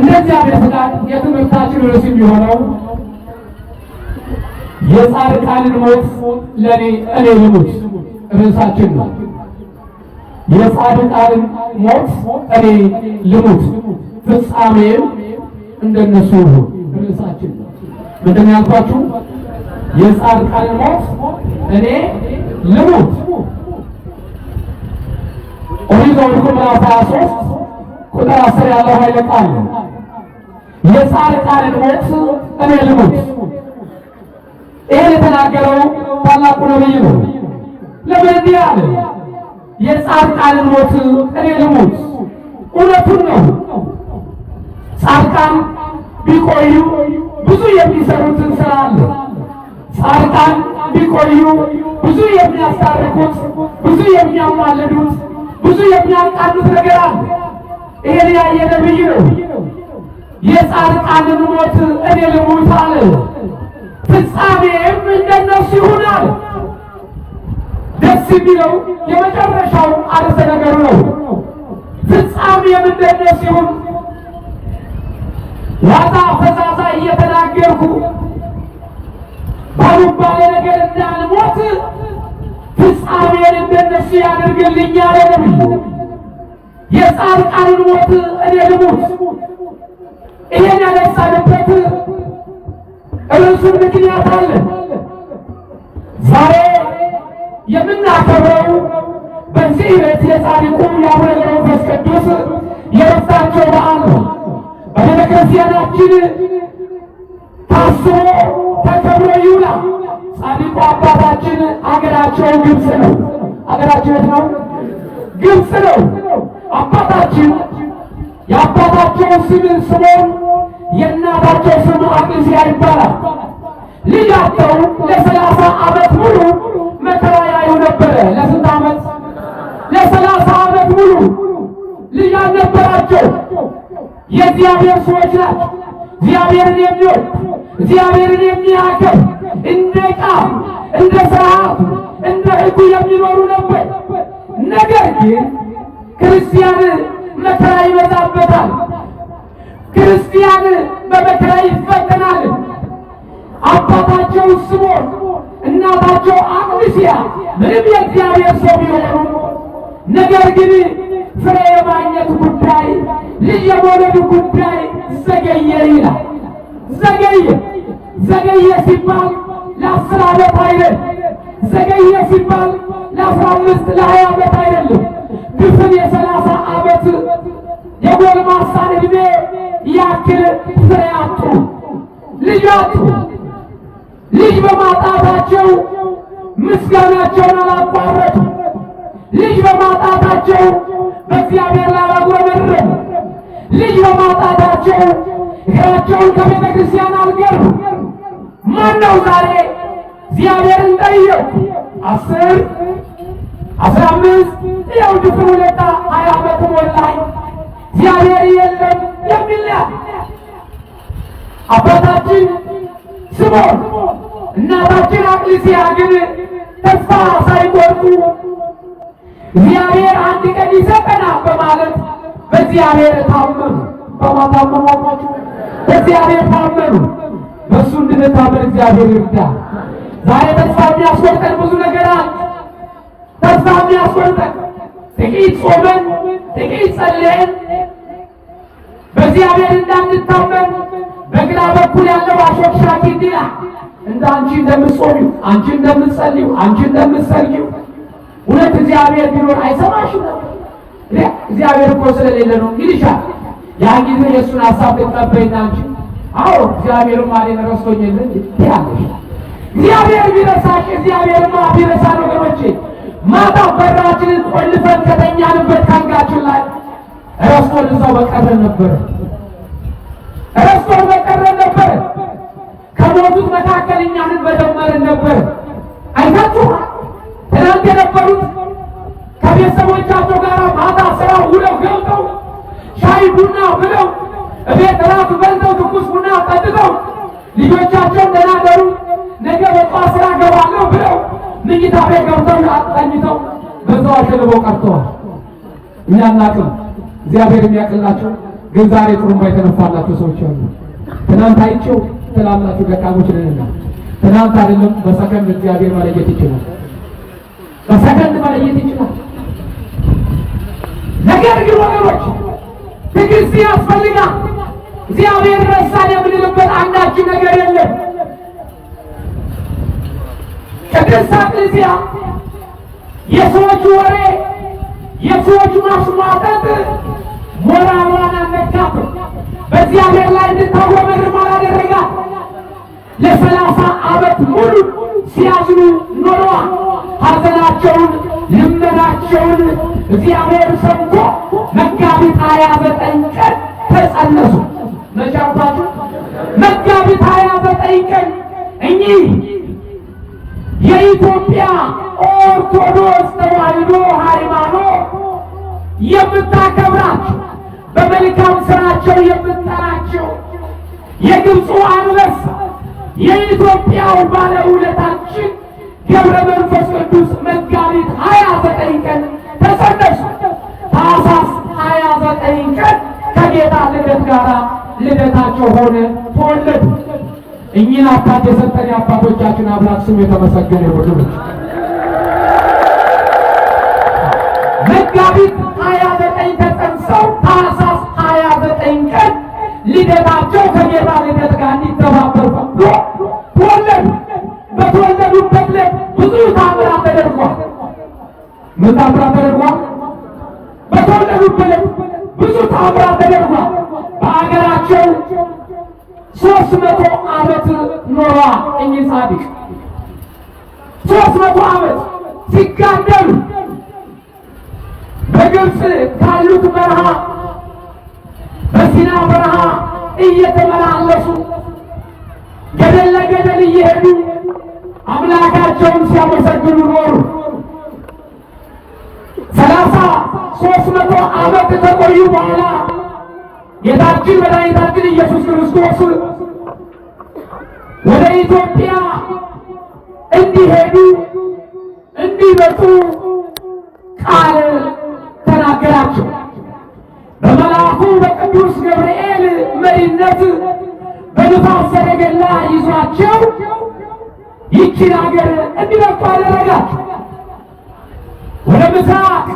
እንደዚያ በፍቃድ የትምህርታችን ርዕስ የሚሆነው የጻድቃንን ሞት እኔ ልሙት ርዕሳችን ነው። የጻድቃንን ሞት እኔ ልሙት ፍጻሜም እንደነሱ ይሁን ርዕሳችን ነው። ምንድን ነው ያልኳችሁ? የጻድቃንን ሞት እኔ ልሙት። ኦሪት ዘኍልቍ ምዕራፍ 23 ቁጥር 10 ያለው ኃይለ ቃል ነው። የጻድቃንን ሞት እኔ ልሙት። ይሄ የተናገረው ታላቁ ነቢይ ነው። ለምን እንዲህ አለ? የጻድቃንን ሞት እኔ ልሙት። እውነቱን ነው። ጻድቃን ቢቆዩ ብዙ የሚሰሩትን ስራ አለ። ጻድቃን ቢቆዩ ብዙ የሚያስታርቁት፣ ብዙ የሚያማልዱት፣ ብዙ የሚያቃሉት ነገር አለ። ይሄን ያየ ነቢይ ነው። የጻድቃንን ሞት እኔ ልሙት አለ። ፍጻሜም እንደነሱ ይሁን አለ። ደስ የሚለው የመጨረሻው አረፍተ ነገሩ ነው። ፍጻሜም እንደነሱ ይሁን። ዋዛ ፈዛዛ እየተናገርኩ ባሉባሌ ነገር እንዳልሞት ፍጻሜን እንደነሱ ያደርግልኝ አለ ነቢዩ። የጻድቃንን ሞት እኔ ልሙት። ይሄን ያነሳንበት ርዕሱን ምክንያት አለ። ዛሬ የምናከብረው በዚህ ዕለት የጻድቁ የአቡነ ገብረ መንፈስ ቅዱስ የዕረፍታቸው በዓል ነው። በቤተ ክርስቲያናችን ታስቦ ተከብሮ ይውላል። ጻድቁ አባታችን አገራቸው ግብፅ ነው። አገራቸው የት ነው? ግብፅ ነው። አባታችን የአባታቸው ስም ስምዖን የእናታቸው ስም አቅስያ ይባላል። ልጅ አጥተው ለ30 ዓመት ሙሉ መከራ ያዩ ነበረ። ለስንት ዓመት? ለ30 ዓመት ሙሉ ልጅ አልነበራቸው። የእግዚአብሔር ሰዎች ናቸው። እግዚአብሔርን የሚወድ እግዚአብሔርን የሚያከብር እንደ ቃል እንደ ሥርዓቱ እንደ ሕጉ የሚኖሩ ነበር። ነገር ግን ክርስቲያን መከራ ይበዛበታል። ክርስቲያን በመከራ ይፈተናል። አባታቸው ስምዖን እናታቸው አቅስያ ምንም የእግዚአብሔር ሰው ቢሆኑ ነገር ግን ፍሬ የማግኘት ጉዳይ ልጅ የመውለድ ጉዳይ ዘገየ ይላል። ዘገየ ሲባል ለ10 ዓመት አይደለም። ዘገየ ሲባል ለ15 ለ20 ዓመት አይደለም። ድፍን የ30 ዓመት የጎልማሳን ዕድሜ ያክል ፍሬ አጡ፣ ልጅ አጡ። ልጅ በማጣታቸው ምስጋናቸውን አላቋረጡ። ልጅ በማጣታቸው በእግዚአብሔር ላይ አላጉረመረሙ። ልጅ በማጣታቸው እግራቸውን ከቤተ ክርስቲያን አልገሩ። ማነው ዛሬ እግዚአብሔርን ጠየቁ 10 15 ያው ድፍን 20 ዓመት ሞላኝ እግዚአብሔር የለም የሚል አባታችን ስምዖን እናታችን አቅስያ ግን ተስፋ ሳይቆርጡ እግዚአብሔር አንድ ቀን ይሰጠናል በማለት በእግዚአብሔር ታመኑ። በማታመኑ በእግዚአብሔር ታመኑ። በእሱ እንድንታመን እግዚአብሔር ይርዳል። ዛሬ ተስፋ የሚያስቆርጠን ብዙ ነገር አለ። ተስፋ የሚያስቆርጠን ጥቂት ጾመን ጥቂት ጸልየን በእግዚአብሔር እንዳንታመን በግራ በኩል ያለው አሾክሻኪ እንዲላ እንደ አንቺ እንደምትጾሚው አንቺ እንደምትጸልዩ አንቺ እንደምትሰግጂው እውነት እግዚአብሔር ቢኖር አይሰማሽም ነበር? እግዚአብሔር እኮ ስለሌለ ነው ይልሻል። ያን ጊዜ የእሱን ሀሳብ ትቀበይና አንቺ አዎ እግዚአብሔርማ እኔን ረስቶኝ የለ ያለሽ እግዚአብሔር ቢረሳሽ እግዚአብሔርማ ቢረሳን ወገኖቼ ማታ በራችንን ቆልፈን ከተኛንበት ካንጋችን ላይ ረስቶን እዛው በቀረን ነበር። ረስቶን በቀረን ነበር። ከሞቱት መካከል እኛንን በደመረን ነበር። አይታችሁ ትናንት የነበሩት ከቤተሰቦቻቸው ጋር ማታ ስራ ውለው ገብተው ሻይ ቡና ብለው እቤት ራት በልተው ትኩስ ቡና ጠጥተው ልጆቻቸውን ደህና ደሩ ነገ በጠዋት ስራ ገባለሁ ብለው ምኝታ ቤት ገብተው ተኝተው በዛው አሸልበው ቀርተዋል። እኛ እናቅም፣ እግዚአብሔር የሚያቅላቸው ግን ዛሬ ጥሩምባ የተነፋላቸው ሰዎች አሉ። ትናንት አይቼው ትላላችሁ ደካሞች ነንና፣ ትናንት አይደለም በሰከንድ እግዚአብሔር መለየት ይችላል። በሰከንድ መለየት ይችላል። ነገር ግን ወገኖች ትዕግስት ያስፈልጋል። እግዚአብሔር ረሳን የምንልበት አንዳች ነገር የለም። ቅድስት እክሌሲያ የሰዎች ወሬ፣ የሰዎች ማስሟጠጥ ሞራሏን አልነካትም። በእግዚአብሔር ላይ እንድታወመርም አላደረጋት። ለ30 ዓመት ሙሉ ሲያዝኑ ኖረዋል። ሐዘናቸውን ልመናቸውን እግዚአብሔር ሰምቶ መጋቢት 29 ቀን ተጸነሱ። መቻባችሁ መጋቢት 29 ቀን እኚህ የኢትዮጵያ ኦርቶዶክስ ተዋሕዶ ሃይማኖት የምታከብራቸው በመልካም ስራቸው የምትጠራቸው የግብፁ አንበሳ የኢትዮጵያው ባለውለታችን ገብረ መንፈስ ቅዱስ መጋቢት 29 ቀን ተጸነሱ። ታኅሳስ 29 ቀን ከጌታ ልደት ጋር ልደታቸው ሆነ፣ ተወለዱ። እኚህን አባት የሰጠን የአባቶቻችን አምላክ ስም የተመሰገነ ይሁን። መጋቢት 29 ተጸንሰው ታኅሳስ 29 ቀን ልደታቸው ከጌታ ልደት ጋር እንዲተባበር ፈቅዶ ተወለዱ። በተወለዱበት ዕለት ብዙ ታምራት ተደርጓል። ምን ታምራት ተደርጓል? በተወለዱበት ዕለት ብዙ ታምራት ተደርጓል። በአገራቸው 300 ዓመት ኖረዋል። እኚህ ጻድቅ 300 ዓመት ሲጋደሉ በግብፅ ካሉት በረሃ በሲና በረሃ እየተመላለሱ ገደል ለገደል እየሄዱ አምላካቸውን ሲያመሰግኑ ኖሩ። 300 ዓመት ከቆዩ በኋላ ጌታችን መድኃኒታችን ኢየሱስ ክርስቶስ ወደ ኢትዮጵያ እንዲሄዱ እንዲመጡ ቃል ተናገራቸው። በመልአኩ በቅዱስ ገብርኤል መሪነት በንፋስ ሰረገላ ይዟቸው ይህችን አገር እንዲለቁ አደረጋቸው። ወደ ምስራቅ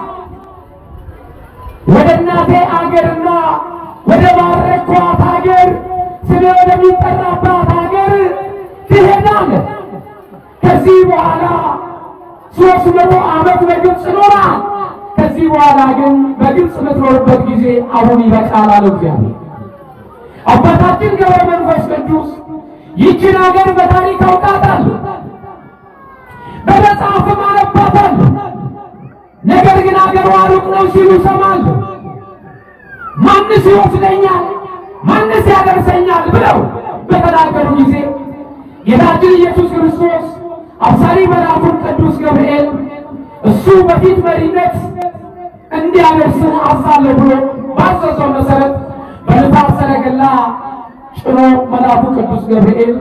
ወደ እናቴ አገርና ወደ ባረኳት አገር ስሜ ወደሚጠራባት አገር ትሄዳለህ። ከዚህ በኋላ 300 ዓመት በግብፅ ኖራል። ከዚህ በኋላ ግን በግብፅ የምትኖርበት ጊዜ አሁን ይበቃል አለ እግዚአብሔር። አባታችን ገብረ መንፈስ ቅዱስ ይህችን አገር በታሪክ አውቃታለሁ፣ በመጽሐፍም አነባታለሁ። ነገር ግን አገሯ ሩቅ ነው ሲሉ ሰማለሁ። ማንስ ይወስደኛል፣ ማንስ ያደርሰኛል ብለው በተናገሩ ጊዜ ጌታችን ኢየሱስ ክርስቶስ አብሳሪ መልአኩን ቅዱስ ገብርኤል እሱ በፊት መሪነት እንዲያደርስን አዛለሁ ብሎ ባዘዘው መሰረት በንፋስ ሰረገላ ጭኖ መልአኩ ቅዱስ ገብርኤል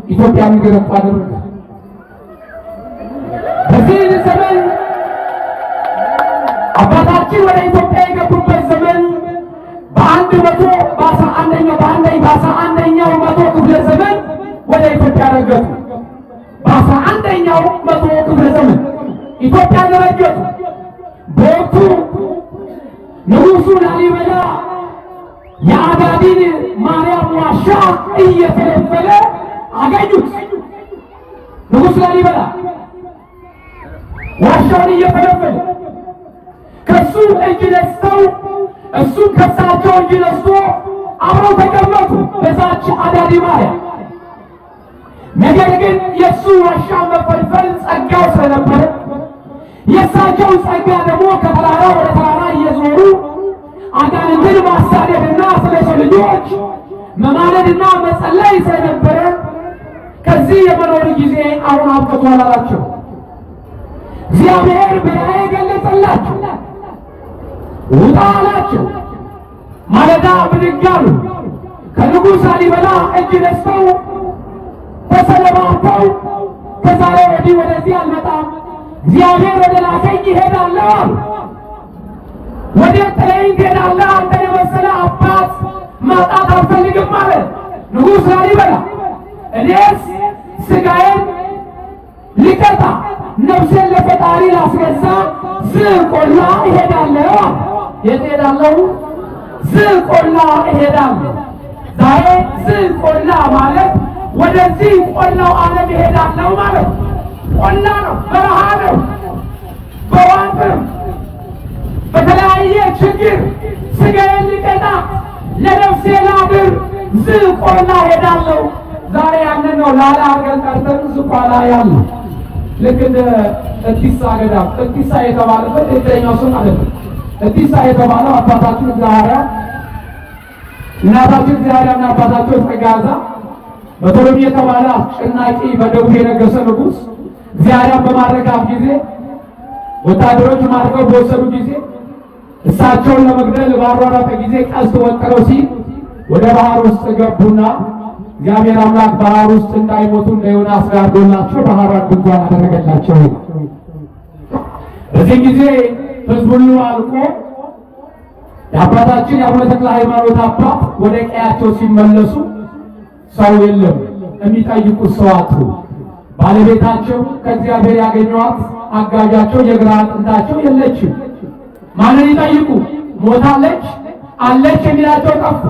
ኢትዮጵያ እንዲገነባ አደረገ። በዚህ ዘመን አባታችን ወደ ኢትዮጵያ የገቡበት ዘመን በ11ኛው መቶ ክፍለ ዘመን ወደ ኢትዮጵያ ረገጡ። በ11ኛው መቶ ክፍለ ዘመን ኢትዮጵያ ረገጡ። በወቅቱ ንጉሡ ላሊበላ የአጋዲን ማርያም ዋሻ እየተፈለፈለ አገኙት። ንጉሥ ላሊበላ ዋሻውን እየፈለፈለ ከሱ እጅ ነስተው እሱም ከሳቸው እጅ ነስቶ አብረው ተቀመጡ በዛች አጋዲ ማርያም። ነገር ግን የእሱ ዋሻ መፈልፈል ጸጋው ስለነበረ የእሳቸው ጸጋ ደግሞ ከተራራ ወደ ተራራ እየዞሩ አጋንንትን ማሳደድና ስለ ሰው ልጆች መማለድና መጸለይ ስለነበረ ከዚህ የመኖር ጊዜ አሁን አብቅቷል አላቸው። እግዚአብሔር በራእይ ገለጸላቸው። ውጣ አላቸው። ማለዳ ብድግ አሉ። ከንጉሥ ላሊበላ እጅ ነስተው ተሰለባብተው ከዛሬ ወዲህ ወደዚህ አልመጣም፣ እግዚአብሔር ወደ ላከኝ እሄዳለሁ አሉ። ወዴት ጥለኸኝ ትሄዳለህ? አንተን የመሰለ አባት ማጣት አልፈልግም ማለት ንጉሥ ላሊበላ እኔስ ሥጋዬን ሊቀጣ ነፍሴን ለፈጣሪ ላስገዛ ዝቆላ እሄዳለሁ። የት እሄዳለሁ? ዝቆላ እሄዳለሁ። ዛሬ ዝቆላ ማለት ወደዚህ ቆላው ዓለም እሄዳለሁ ማለት ቆላ ነው፣ በረሃ ነው። በዋጥም በተለያየ ችግር ሥጋዬን ሊቀጣ ለነፍሴ ላድር ዝቆላ እሄዳለሁ። ዛሬ ያንን ነው ላላ አድርገን ጠርተን ዝቋላ ያለ ልክ እንደ እቲሳ ገዳም እቲሳ የተባለበት የትኛው ስም ማለት ነው። እቲሳ የተባለው አባታችን እግዚአብሔር እናታችን እግዚአብሔርና አባታቸው ተጋዛ በቶሎሚ የተባለ አስጨናቂ በደቡብ የነገሰ ንጉሥ እግዚአብሔርን በማረጋት ጊዜ ወታደሮች ማርከው በወሰዱ ጊዜ እሳቸውን ለመግደል ባሯራጠ ጊዜ ቀስት ወጥረው ሲል ወደ ባህር ውስጥ ገቡና እግዚአብሔር አምላክ ባህር ውስጥ እንዳይሞቱ እንደ ዮናስ ጋርዶላቸው ባህሯን ድንኳን አደረገላቸው። በዚህ ጊዜ ሕዝብ ሁሉ አልቆ የአባታችን የአቡነ ተክለ ሃይማኖት አባት ወደ ቀያቸው ሲመለሱ ሰው የለም፣ የሚጠይቁት ሰው አጡ። ባለቤታቸው ከእግዚአብሔር ያገኘዋት አጋዣቸው የግራ አጥንታቸው የለችም። ማንን ይጠይቁ? ሞታለች አለች የሚላቸው ጠፉ።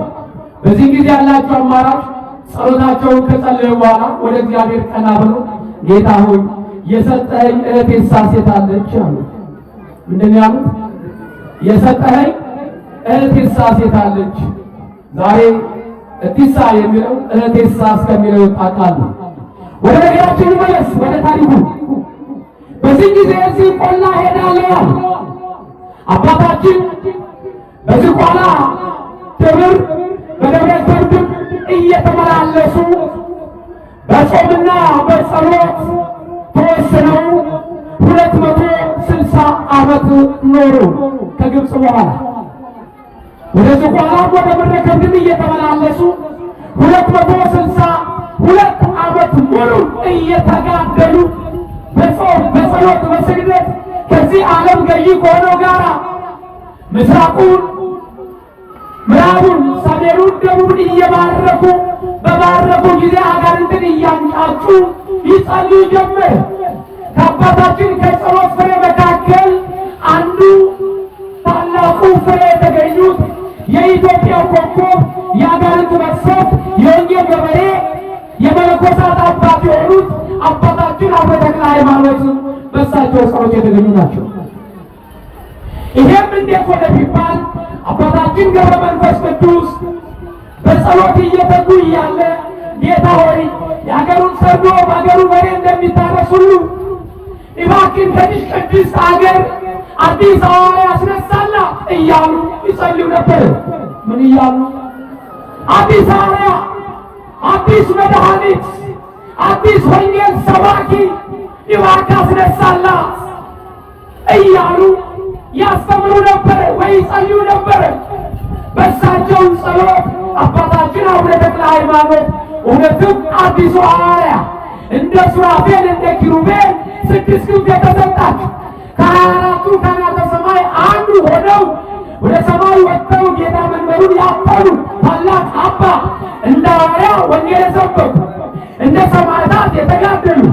በዚህ ጊዜ ያላቸው አማራጭ ጸሎታቸውን ከጸለዩ በኋላ ወደ እግዚአብሔር ቀና ብለው ጌታ ሆይ የሰጠኸኝ እህቴ ሴት አለች አሉ። ምንድን ያሉት? የሰጠኸኝ እህቴ ሴት አለች። ዛሬ እቲሳ የሚለው እህቴ እስከሚለው ይጣቃሉ። ወደ ነገራችን መለስ ወደ ታሪኩ። በዚህ ጊዜ እዚህ ቆላ ሄዳለሁ አባታችን በዚህ ቆላ ደብር በደብረ ከርቤ እየተመላለሱ በጾምና በጸሎት ተወስነው 260 ዓመት ኖሩ። ከግብፅ በኋላ ወደ ዝቋላ ወደ ደብረ ከርቤ እየተመላለሱ 262 ዓመት ሙሉ እየተጋደሉ በጾም በጸሎት በስግደት ከዚህ ዓለም ገዢ ከሆነው ጋራ ምስራቁን ምዕራቡን ሰሜኑን ደቡብን እየባረኩ በባረኩ ጊዜ አጋንንትን እያንጫጩ ይጸልዩ ጀመር። ከአባታችን ከጸሎት ፍሬ መካከል አንዱ ታላቁ ፍሬ የተገኙት የኢትዮጵያ ኮከብ የአጋንንት መቅሰፍት የወንጌል ገበሬ የመነኮሳት አባት የሆኑት አባታችን አቡነ ተክለ ሃይማኖት በእሳቸው ጸሎት የተገኙ ናቸው። ይሄም እንዴት ሆነ ቢባል አባታችን ገብረ መንፈስ ቅዱስ በጸሎት እየተጉ እያለ ጌታ ሆይ የሀገሩን ሰርዶ በሀገሩ በሬ እንደሚታረስ ሁሉ እባክህን ከዚች ቅድስት ሀገር አዲስ ሐዋርያ ያስነሳላ እያሉ ይጸልዩ ነበር። ምን እያሉ? አዲስ ሐዋርያ፣ አዲስ መድኃኒት፣ አዲስ ወንጌል ሰባኪ እባክህ አስነሳላ እያሉ ያስተምሩ ነበር ወይ ይጸልዩ ነበር። በእሳቸው ጸሎት አባታችን አቡነ ተክለ ሃይማኖት እውነትም አዲሱ ሐዋርያ እንደ ሱራፌል እንደ ኪሩቤል 6 ክንፍ የተሰጣቸው ከ24ቱ ካህናተ ሰማይ አንዱ ሆነው ወደ ሰማይ ወጥተው ጌታ መንበሩን ያፈሉ ታላቅ አባ እንደ ሐዋርያ ወንጌል የሰበኩ እንደ ሰማዕታት የተጋደሉ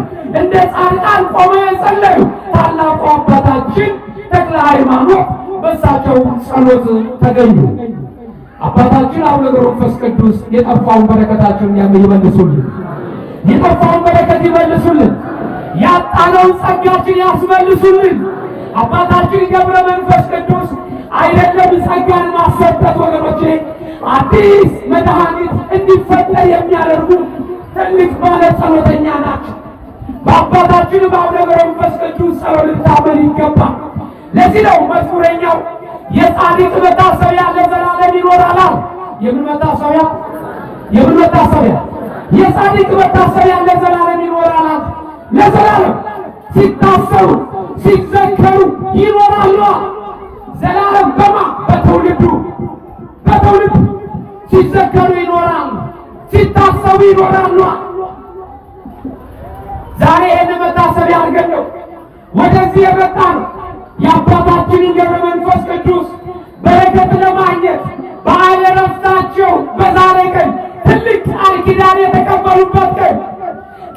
እንደ ጻድቃን ቆመው የጸለዩ ታላቁ አባታችን ተክለ ሃይማኖት በእሳቸው ጸሎት ተገኙ። አባታችን አቡነ ገብረ መንፈስ ቅዱስ የጠፋውን በረከታቸውን ይመልሱልን፣ የጠፋውን በረከት ይመልሱልን፣ ያጣነውን ጸጋችን ያስመልሱልን። አባታችን ገብረ መንፈስ ቅዱስ አይደለም ጸጋን ማሰጠት ወገኖቼ፣ አዲስ መድኃኒት እንዲፈጠር የሚያደርጉ ትልቅ ባለ ጸሎተኛ ናቸው። በአባታችን በአቡነ ገብረ መንፈስ ቅዱስ ጸሎት ልታመን ይገባል። ለዚህ ነው መዝሙረኛው የጻድቅ መታሰቢያ ለዘላለም ይኖራል። የምን መታሰቢያ? የምን መታሰቢያ? የጻድቅ መታሰቢያ ለዘላለም ይኖራል። ለዘላለም ሲታሰቡ ሲዘከሩ ይኖራሉ። ዘላለም በማ በትውልዱ ሲዘከሩ ይኖራሉ፣ ሲታሰቡ ይኖራሉ። ዛሬ ይህን መታሰቢያ አድርገን ነው ወደዚህ የመጣ ነው። የአባታችንን ገብረ መንፈስ ቅዱስ በረከት ለማግኘት በዓለ ዕረፍታቸው በዛሬ ቀን ትልቅ ቃል ኪዳን የተቀበሉበት ቀን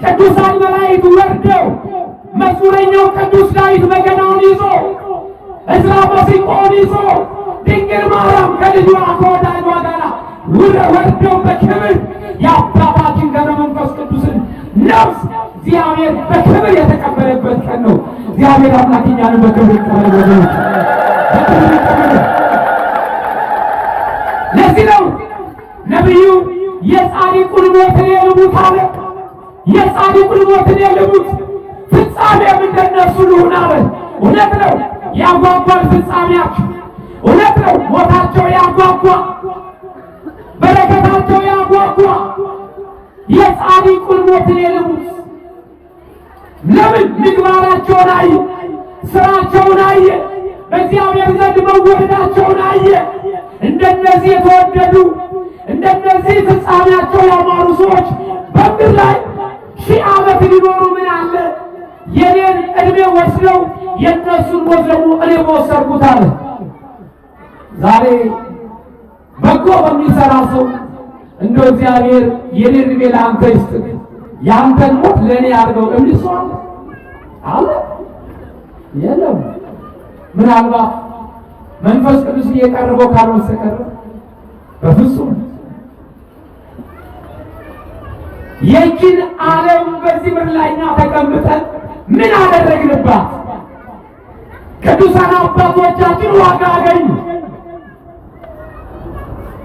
ቅዱሳን መላእክት ወርደው መዝሙረኛው ቅዱስ ዳዊት በገናውን ይዞ ዕዝራ መሰንቆውን ይዞ ድንግል ማርያም ከልጇ ከወዳጇ ጋር ወርደው በክብር የአባታችን ገብረ መንፈስ ቅዱስን ነፍስ እግዚአብሔር በክብር የተቀበለበት ቀን ነው። እግዚአብሔር አምላክ እኛን በክብር ይቀበል። ለዚህ ነው ነቢዩ የጻድቁን ሞት ልሙት አለ። የጻድቁን ሞት ልሙት ፍጻሜም እንደነሱ ልሁን አለ። እውነት ነው፣ ያጓጓል ፍጻሜያቸው። እውነት ነው፣ ሞታቸው ያጓጓ፣ በረከታቸው ያጓጓ። የጻድቁን ሞት ልሙት ለምን? ምግባራቸውን አየ፣ ስራቸውን አየ፣ በእግዚአብሔር ዘንድ መወደዳቸውን አየ። እንደነዚህ የተወደዱ እንደነዚህ ፍጻሜያቸው ያማሩ ሰዎች በምድር ላይ 1000 ዓመት ሊኖሩ ምን አለ? የኔን ዕድሜ ወስደው የእነሱን ሞት ደግሞ እኔ በወሰድኩት አለ። ዛሬ በጎ በሚሰራ ሰው እንደው እግዚአብሔር የኔን ዕድሜ ለአንተ ይስጥህ፣ የአንተን ሞት ለእኔ አድርገው የሚል ሰው አለ አለ? የለም። ምናልባት መንፈስ ቅዱስ እየቀረበው ካልወሰቀረ በፍጹም የእጅን ዓለም በዚህ ምድር ላይ እኛ ተቀምጠን ምን አደረግንባት? ቅዱሳን አባቶቻችን ዋጋ አገኙ።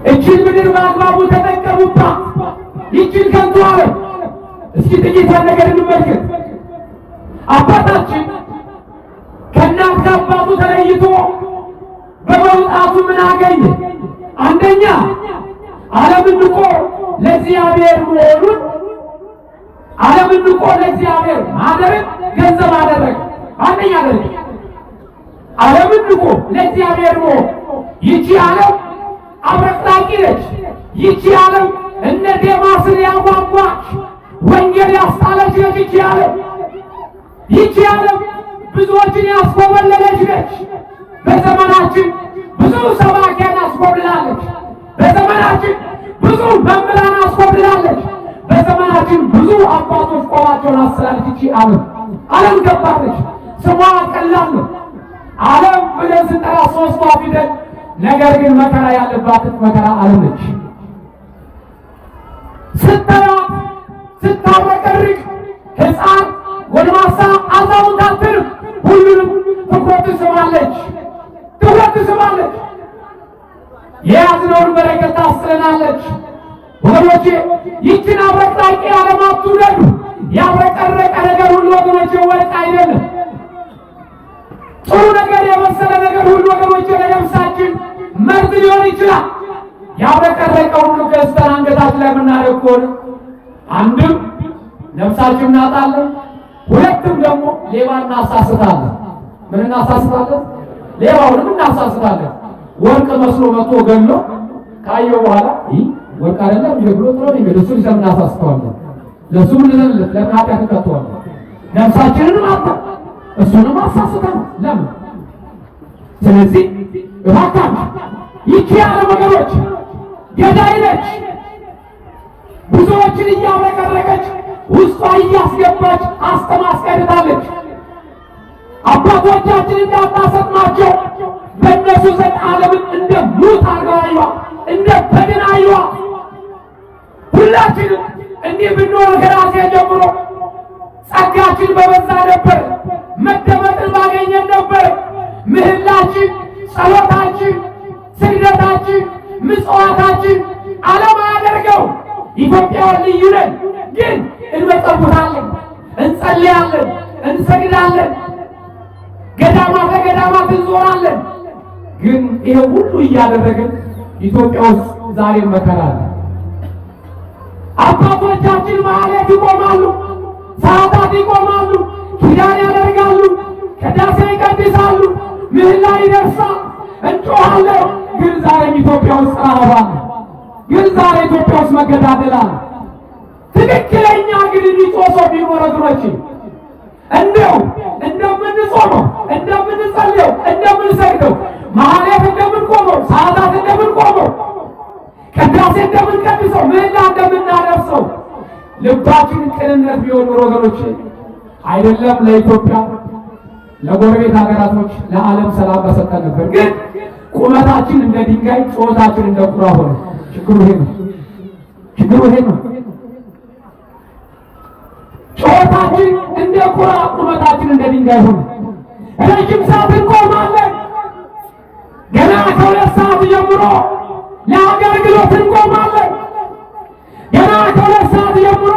እችን ምድር በአግባቡ ተጠቀሙባት። ይችን ከንቱ ዓለም እስኪ ጥቂት ነገር እንመልከት። አባታችን ከእናት ከአባቱ ተለይቶ በመውጣቱ ምን አገኘ? አንደኛ ዓለምን ንቆ ለእግዚአብሔር መሆኑን፣ ዓለምን ንቆ ለእግዚአብሔር ማደርን ገንዘብ አደረገ። አንደኛ ደረጃ ዓለምን ንቆ ለእግዚአብሔር መሆን። ይቺ ዓለም አብረቅራቂ ነች። ይቺ ዓለም እነ ዴማስን ያጓጓች ወንጌል ያስጣለች ነች። ይቺ ዓለም ይቺ ዓለም ብዙዎችን ያስኮበለለች ነች። በዘመናችን ብዙ ሰባኪያን አስኮብላለች። በዘመናችን ብዙ መምህራን አስኮብላለች። በዘመናችን ብዙ አባቶች ቆባቸውን አስላለች። ይቺ ዓለም ገባለች። ስሟ ቀላል ነው። ዓለም ብለን ስንጠራ ሶስቷ ፊደል፣ ነገር ግን መከራ ያለባት መከራ ዓለም ነች። ስታያት ስታብረቀርቅ ሕፃን፣ ጎልማሳ፣ አዛውንት አትልም። ሁሉንም ትኩረት ትስባለች። ትኩረት ትስባለች። የያዝነውን በረከት ታስረናለች። ወገኖቼ ይችን አብረቅራቂ ዓለም አትውደዱ። ያብረቀረቀ ነገር ሁሉ ወገኖቼ ወርቅ አይደለም። ጥሩ ነገር የመሰለ ነገር ሁሉ ወገኖቼ ለነፍሳችን መርዝ ሊሆን ይችላል። ያብረቀረቀው ሁሉ ገዝተን አንገታችን ላይ የምናደርግ ከሆነ አንድም ነፍሳችን እናጣለን፣ ሁለትም ደግሞ ሌባ እናሳስታለን። ምን እናሳስታለን? ሌባውንም እናሳስታለን። ወርቅ መስሎ መጥቶ ገሎ ካየው በኋላ ይህ ወርቅ አይደለም ብሎ ጥሎ እንግዲህ እሱን ይዘን እናሳስተዋለን። ለሱ ምን ልንለት ለምን ኃጢአት እንከተዋለን? ነፍሳችንንም አጣ እሱንም አሳስተን ለምን? ስለዚህ እባካችሁ ይቺ ዓለም ነገሮች ገዳይ ነች። ብዙዎችን እያብረቀረቀች ውስጧ እያስገባች አስተማስቀርታለች። አባቶቻችን እንዳታሰጥማቸው በእነሱ ዘንድ ዓለምን እንደ ሙት አርገዋይዋ እንደ በድን አይዋ። ሁላችንም እንዲህ ብንሆን ከራሴ ጀምሮ ጸጋችን በበዛ ነበር፣ መደመጥን ባገኘን ነበር። ምህላችን፣ ጸሎታችን፣ ስግደታችን፣ ምጽዋታችን ዓለም አያደርገው። ኢትዮጵያውያን ልዩ ነን፣ ግን እንመጸውታለን፣ እንጸልያለን፣ እንሰግዳለን፣ ገዳማት ለገዳማት እንዞራለን። ግን ይሄ ሁሉ እያደረግን ኢትዮጵያ ውስጥ ዛሬ መከራ አለ። አባቶቻችን ማህሌት ይቆማሉ፣ ሰዓታት ይቆማሉ፣ ኪዳን ያደርጋሉ፣ ቅዳሴ ይቀድሳሉ፣ ምህላ ይደርሳል፣ እንጮኻለን። ግን ዛሬም ኢትዮጵያ ውስጥ ረሃብ አለ። ግን ዛሬ ኢትዮጵያ ውስጥ መገዳደል አለ። ትክክለኛ ግን የሚጾም ሰው ቢኖር ወገኖቼ እንደው እንደምንጾመው እንደምንጸልየው እንደምንሰግደው ማህሌት እንደምንቆመው የልባችን ቅንነት ቢሆን ኖሮ ወገኖች አይደለም ለኢትዮጵያ ለጎረቤት ሀገራቶች ለዓለም ሰላም በሰጠን ነበር። ግን ቁመታችን እንደ ድንጋይ ጩኸታችን እንደ ቁራ ሆነ። ችግሩ ይሄ ነው። ችግሩ ይሄ ነው። ጩኸታችን እንደ ቁራ፣ ቁመታችን እንደ ድንጋይ ሆነ። ረጅም ሰዓት እንቆማለን። ገና ከ2 ሰዓት ጀምሮ ለአገልግሎት እንቆማለን። ገና ከ2 ሰዓት ጀምሮ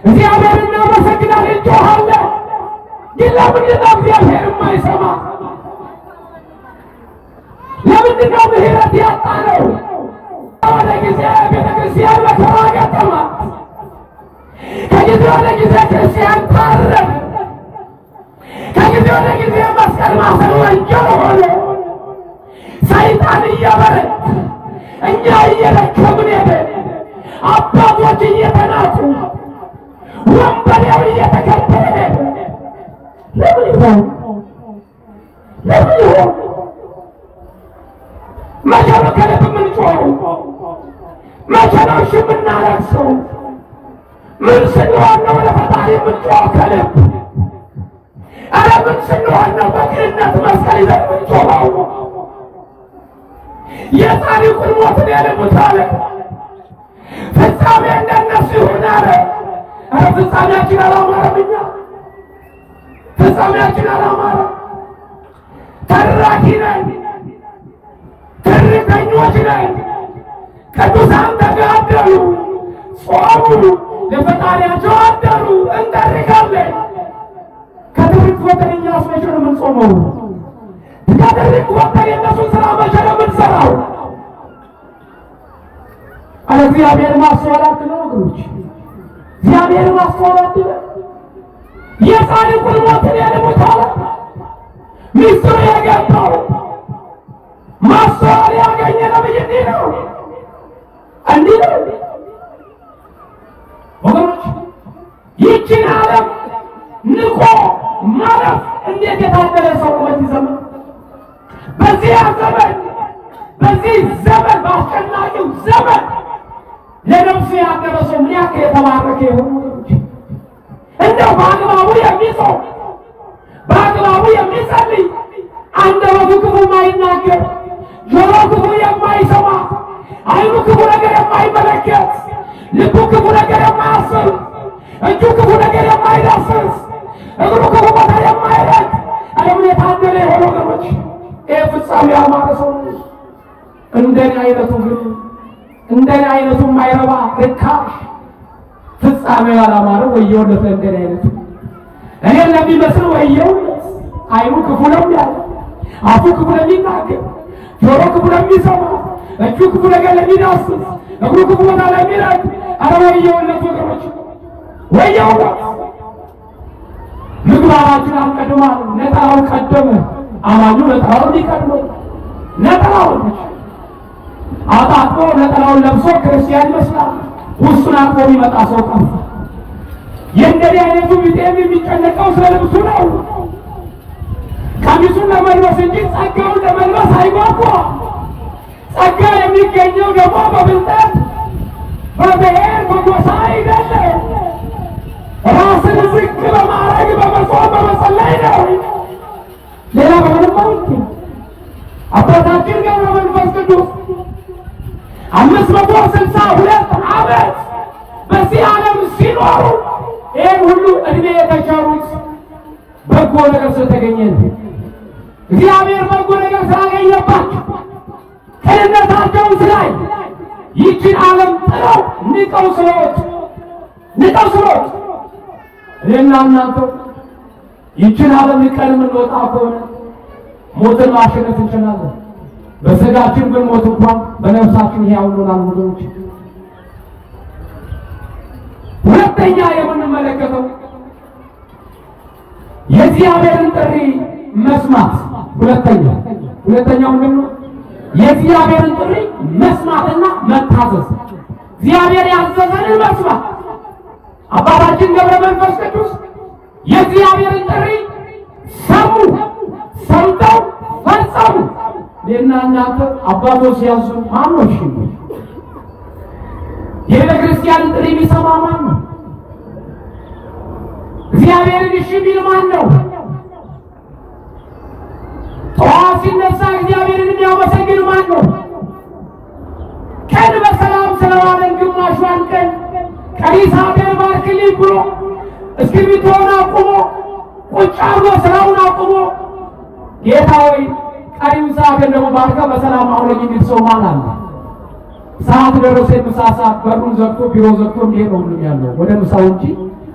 እግዚአብሔር እናመሰግናለን፣ እንጮኻለን። ግን ለምንድን ነው እግዚአብሔር የማይሰማ? ለምንድን ነው ምሕረት ያጣነው? ወደ ጊዜ ቤተክርስቲያን መከራ ገጠማት። ከጊዜ ወደ ጊዜ ክርስቲያን ታረደ። ከጊዜ ወደ ጊዜ መስቀል ማሰር ወንጀል ሆነ። ሰይጣን እየበረታ እኛ እየደከምን ሄደን፣ አባቶች እየተናቁ ወንበዴው እየተከበረ ሄደ። ለምን ይሆን? ለምን ይሆን? መቼ ነው ከልብ የምንጮኸው? መቼ ነው እሺ የምናለቅሰው? ምን ስንሆን ነው ለፈጣሪ የምንጮኸው ከልብ? ኧረ ምን ስንሆን ነው በቅንነት መስቀል ይዘን የምንጮኸው? የጻድቁን ሞትን የልሙት አለ ፍጻሜ እንደነሱ ይሁን አለ። ኧረ ፍጻሜያችን አላማረም። እኛ ፍጻሜያችን አላማረም። ተራኪ ነን፣ ትርተኞች ነን። ቅዱሳን ተጋደሉ፣ ጾሙ፣ ለፈጣሪያቸው አደሩ፣ እንጠርቃለን። ከትርክ ወጥተን እኛስ መቼ ነው የምንጾመው? ከትርክ ወጥተን የእነሱን ሥራ መቼ ነው የምንሠራው? አለ እግዚአብሔር ማስተዋላት ነው ወገኖች፣ እግዚአብሔር ማስተዋላት ነው። የጻድቁን ሞትን የልሙት አለ ሚስጥሩ የገባው ማስተዋል ያገኘ ነብይ እንዲህ ነው፣ እንዲህ ነው ወገኖች። ይህችን ዓለም ንቆ ማለፍ እንዴት የታደለ ሰው በዚህ ዘመን፣ በዚህ ዘመን፣ በዚህ ዘመን፣ በአስጨናቂው ዘመን ለነፍሱ ያደረ ሰው ምን ያክል የተባረከ ይሆን ወገኖች። እንደው በአግባቡ የሚጾም በአግባቡ የሚጸልይ አንደበቱ ክፉ የማይናገር ጆሮ ክፉ የማይሰማ ዓይኑ ክፉ ነገር የማይመለከት ልቡ ክፉ ነገር የማያስብ እጁ ክፉ ነገር የማይዳስስ እግሩ ክፉ ቦታ የማይረግ ዓለምን የታደለ የሆነ ወገኖች ይህ ፍጻሜ ያማረ ሰው። እንደኔ አይነቱ ግን እንደኔ አይነቱ የማይረባ ርካሽ ፍጻሜ ያላማረ ወየውለት። እንደኔ አይነቱ እኔን ለሚመስል ወየውለት። ዓይኑ ክፉ ለሚያይ፣ አፉ ክፉ ለሚናገር፣ ጆሮ ክፉ ለሚሰማ፣ እጁ ክፉ ነገር ለሚዳስስ፣ እግሩ ክፉ ቦታ ለሚረግ ኧረ ወየውለት ወገኖች፣ ወየውለት። ምግባራችን አልቀድሟል። ነጠላው ቀደመ። አማኙ ነጠላውን ሊቀድመ ነጠላውን አጣጥቆ ነጠላውን ለብሶ ክርስቲያን ይመስላል። ውስጡን አጥቦ የሚመጣ ሰው ጠፋ። የእንደዚህ አይነቱ ቢጤም የሚጨነቀው ስለ ልብሱ ነው። ቀሚሱን ለመልበስ እንጂ ጸጋውን ለመልበስ አይጓጓ። ጸጋ የሚገኘው ደግሞ በብልጠት በብሔር በጎሳ አይደለም። ራስን ዝቅ በማድረግ በመጾም በመጸለይ ነው። ሌላ በምንም አይገኝ። አባታችን ገብረ መንፈስ ቅዱስ 562 ዓመት በዚህ ዓለም ሲኖሩ ይህን ሁሉ እድሜ የተቸሩት በጎ ነገር ስለተገኘ ነው። እግዚአብሔር በጎ ነገር ስላገኘባቸው ቅንነታቸውን ስላይ ይህችን ዓለም ጥለው ንቀው ስለወጡ እኔና እናንተ ይህችን ዓለም ንቀን የምንወጣ ከሆነ ሞትን ማሸነፍ እንችላለን። በሥጋችን ብንሞት እንኳን በነፍሳችን ሕያው እንሆናለን ወገኖች። ሁለተኛ የምንመለከተው የእግዚአብሔርን ጥሪ መስማት። ሁለተኛው ምንድን ነው? የእግዚአብሔርን ጥሪ መስማትና መታዘዝ። እግዚአብሔር ያዘዘንን መስማት። አባታችን ገብረ መንፈስ ቅዱስ የእግዚአብሔርን ጥሪ ሰሙ፣ ሰምተው ፈጸሙ። እኔና እናንተ አባቶች ሲያዙ ማን ነው? እሺ የቤተ ክርስቲያንን ጥሪ የሚሰማ ማን ነው? እግዚአብሔርን እሺ የሚል ማን ነው? ጠዋት ሲነሳ እግዚአብሔርን የሚያመሰግን ማን ነው? ቀን በሰላም ስለዋለን ግማሿን ቀን ቀሪ ሰዓቴን ባርክልኝ ብሎ እስክሪብቶውን አቁሞ ቁጭ አርጎ ስራውን አቁሞ ጌታ ሆይ ቀሪውን ሰዓቴን ደግሞ ባርከህ በሰላም አውለኝ የሚል ሰው ማን አለ? ሰዓት ደረሰ፣ ምሳ ሰዓት በሩን ዘግቶ ቢሮ ዘግቶ እንዲሄድ ነው ሁሉም ያለው ወደ ምሳው እንጂ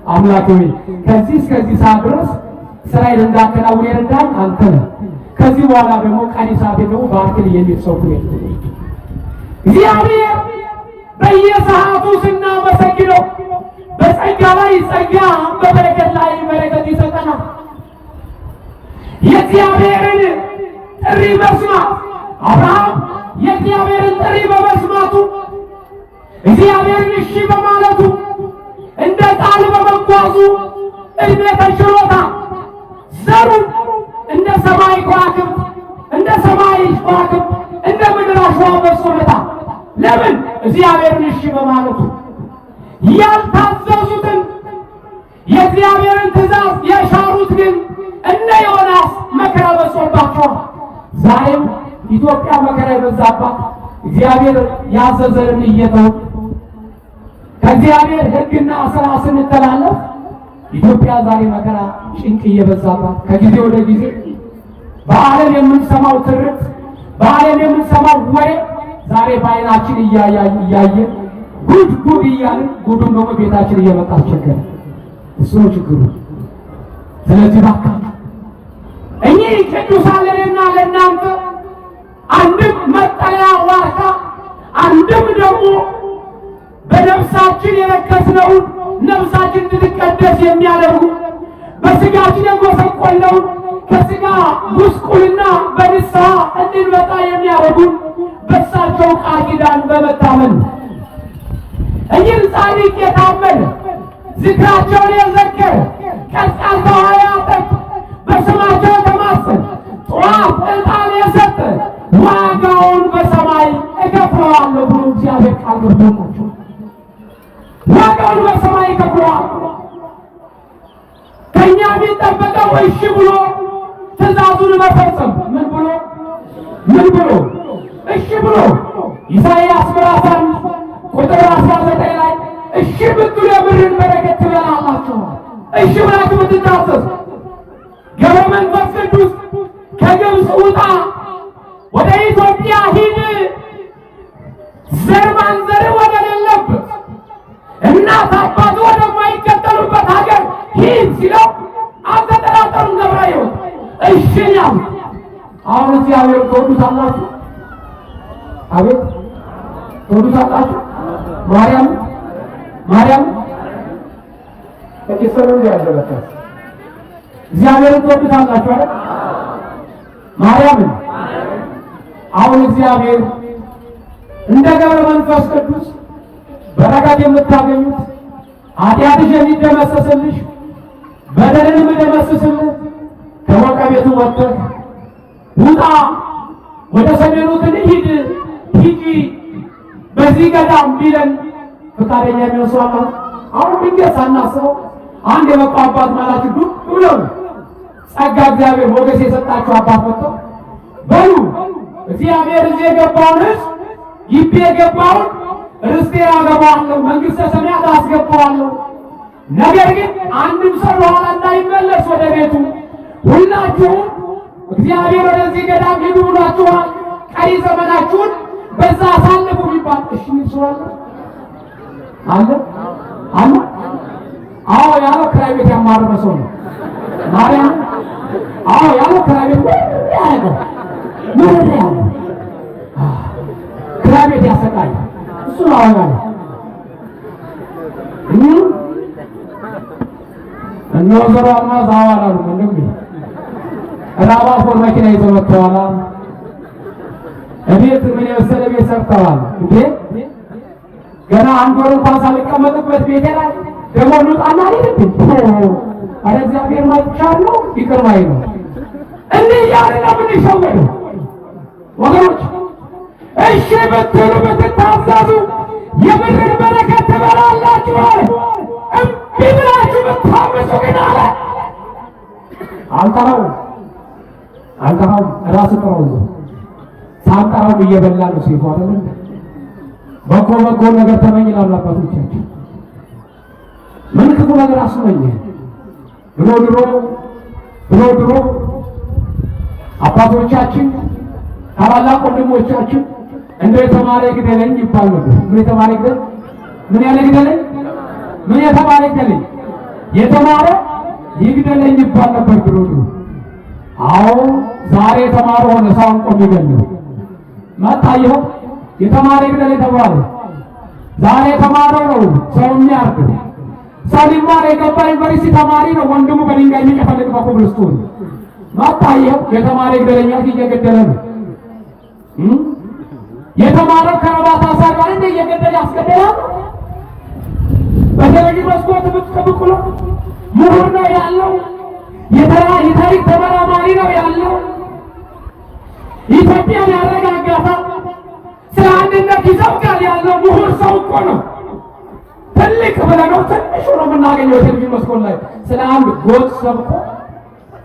አምላክ ሆይ ከዚህ እስከዚህ ሰዓት ድረስ ስራዬን እንዳከናውን የረዳኝ አንተ ነህ፣ ከዚህ በኋላ ደግሞ ቀሪ ሰዓቴን ደግሞ ባርክልኝ የሚል ሰው ነው። እግዚአብሔር በየሰዓቱ ስናመሰግነው በጸጋ ላይ ጸጋ በበረከት ላይ በረከት ይሰጠናል። የእግዚአብሔርን ጥሪ መስማት አብርሃም የእግዚአብሔርን ጥሪ በመስማቱ እግዚአብሔርን እሺ በማለቱ እንደ ቃል በመጓዙ እድሜ ተችሎታ ዘሩ እንደ ሰማይ ከዋክብት እንደ ምድር አሸዋ በዝቶለታ። ለምን? እግዚአብሔርን እሺ በማለቱ። ያልታዘዙትን የእግዚአብሔርን ትእዛዝ የሻሩት ግን እነ ዮናስ መከራ በዝቶባቸዋል። ዛሬም ኢትዮጵያ መከራ የበዛባት እግዚአብሔር ያዘዘንን እየተው ከእግዚአብሔር ሕግና ስራ ስንተላለፍ ኢትዮጵያ ዛሬ መከራ ጭንቅ እየበዛባት ከጊዜ ወደ ጊዜ በዓለም የምንሰማው ትርክ በዓለም የምንሰማው ወሬ ዛሬ በዓይናችን እያየን ጉድ እያልን ጉዱን ደግሞ ቤታችን እየመጣ አስቸገረ። እሱ ነው ችግሩ። ስለዚህ ባካችሁ እኚህ ቅዱሳን ለእኔና ለእናንተ አንድም መጠለያ ዋርካ አንድም ደግሞ በነፍሳችን የረከስነውን ነፍሳችን እንድትቀደስ የሚያደርጉ በስጋችን የጎሰቆልነውን ከስጋ ጉስቁልና በንስሐ እንድንወጣ የሚያደርጉን በእሳቸው ቃል ኪዳን በመታመን እኚህን ጻድቅ የታመነ ዝክራቸውን የዘከረ ቀዝቃዛ ውሃ ያጠጣ በስማቸው የተማጸነ ጠዋት ዕጣን የሰጠ ዋጋውን በሰማይ እከፍለዋለሁ ብሎ እግዚአብሔር ቃል ገብቶላቸው ዋጋውን በሰማይ እከፍለዋለሁ። ከእኛ የሚጠበቀው እሺ ብሎ ትእዛዙን መፈጸም። ምን ብሎ እሺ ብሎ ኢሳይያስ ምዕራፍ 1 ቁጥር 19 ላይ እሺ ብትሉ የምድርን በረከት ትበላላችሁ። እሺ ብላችሁ ብትታዘዙ ገብረ መንፈስ ቅዱስ ከግብፅ ውጣ ወደ ኢትዮጵያ ሂድ ዘር ማንዘር ወደሌለበት እናት አባቱ ወደማይከተሉበት ሀገር ሂድ ሲለው አልተጠራጠሩም። ገብረ ሕይወት እሺ ያሉ። አሁን እግዚአብሔር ትወዱታላችሁ? አቤት ትወዱታላችሁ? ማርያም እኪሰሩ ያለበት እግዚአብሔርን ትወዱታላችሁ አይደል? ማርያምን አሁን እግዚአብሔር እንደ ገብረ መንፈስ ቅዱስ በረከት የምታገኙት ኃጢአትሽ የሚደመሰስልሽ በደልን የምደመስስልህ ከወቀ ቤቱ ወጥተህ ውጣ ወደ ሰሜኑ ትንሂድ ሂጂ በዚህ ገዳም ቢለን ፈቃደኛ የሚወስዋላ። አሁን ድንገት ሳናስበው አንድ የመጣ አባት ማለት ዱብ ብሎ ጸጋ እግዚአብሔር ሞገስ የሰጣቸው አባት መጥተው በሉ እግዚአብሔር እዚህ የገባውን ሕዝብ ግቢ የገባውን ርስቴ አገባዋለሁ፣ መንግሥተ ሰማያት አስገባዋለሁ። ነገር ግን አንድም ሰው በኋላ እንዳይመለስ ወደ ቤቱ ሁላችሁም እግዚአብሔር ወደዚህ ገዳም ሂዱ ብሏችኋል፣ ቀሪ ዘመናችሁን በዛ አሳልፉ ቢባል እሺ ይስዋል አለ። አዎ ያለው ክራይ ቤት ያማረረ ሰው ነው ማርያም። አዎ ያለው ክራይ ቤት ያለው ክራይ ቤት ያሰቃይ እሱ ነው ያለው። እነሆ ዘሯማ ዛዋላ ነው እንደም ራባ ፎር መኪና ይዘው መጥተዋል። እቤት ምን የመሰለ ቤት ሰርተዋል። እንዴ ገና አንድ ወር እንኳን ሳልቀመጥበት ቤቴ ላይ ደግሞ ልጣና አይደለም። አረ እግዚአብሔር ማይቻለው ይቅር ባይ ነው። እንዲህ ያለ ለምን ይሸወዱ ወገኖች? እሺ ብትሉ ብትታዘዙ የምድርን በረከት ትበላላችሁ። እምቢ ብላችሁ ብታምፁ ግን አለ አልጠራው ራስ ጥራው ሳንጠራው እየበላ ነው ሲሆን አይደል? በጎ ነገር ተመኝ ይላሉ አባቶቻችን። ምን ክፉ ነገር አስመኝ ብሎ ድሮ አባቶቻችን ታላላቅ ወንድሞቻችን እንደ የተማረ ይግደለኝ ይባል ነበር። ምን የተማረ ይግደል? ምን ያለ ይግደለኝ? ምን የተማረ ይግደለኝ? የተማረ ይግደለኝ ይባል ነበር ድሮ። አዎ ዛሬ የተማረ ሆነ ሰውን ቆም ይገኛል። መጣየው የተማረ ይግደለኝ ተባለ። ዛሬ የተማረ ነው ሰው የሚያርግ። ሰው ሊማር የገባ ዩኒቨርሲቲ ተማሪ ነው ወንድሙ በድንጋይ የሚጨፈልቅ በኮብልስቶን መጣየው የተማረ ይግደለኝ እየገደለ ነው። የተማረ ከረባት አሳጋሪ እንደ እየገደለ ያስገደላል። በቴሌቪዥን መስኮት ብትቀብቁሎ ምሁር ነው ያለው። የታሪክ ተመራማሪ ነው ያለው። ኢትዮጵያን ያረጋጋታል። ስለ አንድነት ይሰብካል ያለው ምሁር ሰው እኮ ነው። ትልቅ ብለነው ትንሹ ነው የምናገኘው ቴሌቪዥን መስኮት ላይ ስለ አንድ ጎጥ ሰብኮ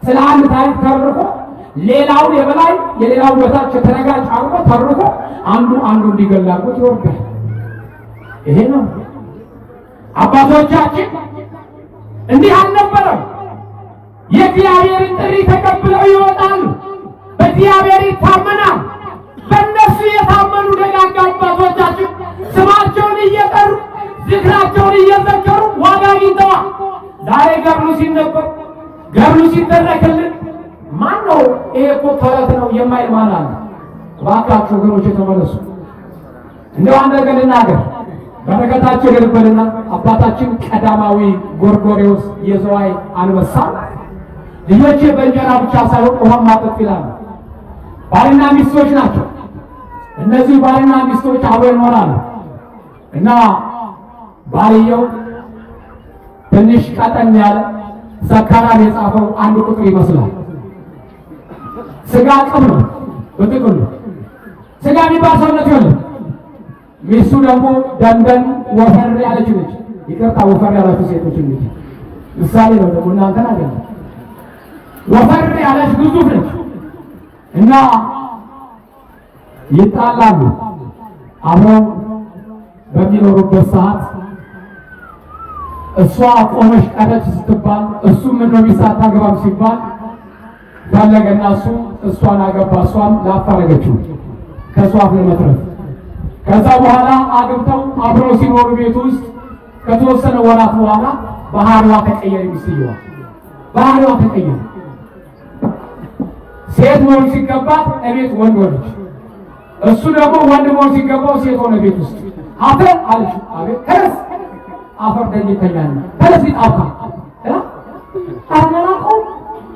ስለ አንድ ታሪክ ተርኮ ሌላውን የበላይ የሌላው በታች ተረጋጭ አርቆ ተርኮ አንዱ እንዲገላቁት ይወርዳል። ይሄ ነው አባቶቻችን እንዲህ አልነበረም። የእግዚአብሔርን ጥሪ ተቀብለው ይወጣሉ። በእግዚአብሔር ይታመናል። በእነሱ የታመኑ ደጋጋ አባቶቻችን ስማቸውን እየጠሩ ዝክራቸውን እየዘከሩ ዋጋ አግኝተዋል። ዛሬ ገብሩ ሲነበር ገብሩ ሲተረክልን ማን ነው? ይሄ እኮ ተረት ነው የማይል ማን አለ? እባካችሁ ወገኖች ተመለሱ። እንደው አንድ ነገር ልናገር፣ በረከታቸው ይደርብንና አባታችን ቀዳማዊ ጎርጎርዮስ የዘዋይ አንበሳ ልጆቼ በእንጀራ ብቻ ሳይሆን ውሃም ማጠጥ ይላሉ። ባልና ሚስቶች ናቸው። እነዚህ ባልና ሚስቶች አብረው ይኖራሉ እና ባልየው ትንሽ ቀጠን ያለ ዘካራን የጻፈው አንድ ቁጥር ይመስላል። ስጋ ቅም ነው በጥቅሉ ስጋ የሚባል ሰውነት የለም። ሚስቱ ደግሞ ደንደን ወፈር ያለች ነች። ይቅርታ ወፈር ያላችሁ ሴቶች እንጂ ምሳሌ ነው ደግሞ እናንተን አይደለም። ወፈር ያለች ግዙፍ ነች እና ይጣላሉ። አብረው በሚኖሩበት ሰዓት እሷ ቆመሽ ቀረች ስትባል እሱ ምን ነው ሚስት አገባም ሲባል ፈለገና እሷን አገባ። እሷም ላፋረገችው ከሷ ለመትረፍ ከዛ በኋላ አግብተው አብረው ሲኖሩ ቤት ውስጥ ከተወሰነ ወራት በኋላ ባህሪዋ ተቀየረ። ሚስትየዋ ባህሪዋ ተቀየረ። ሴት መሆን ሲገባት እቤት ወንድ ሆነች። እሱ ደግሞ ወንድ መሆን ሲገባው ሴት ሆነ ቤት ውስጥ አፈር አለች። አቤት ተረስ አፈር ደኝተኛል ተረስ ይጣፋ አረናቆ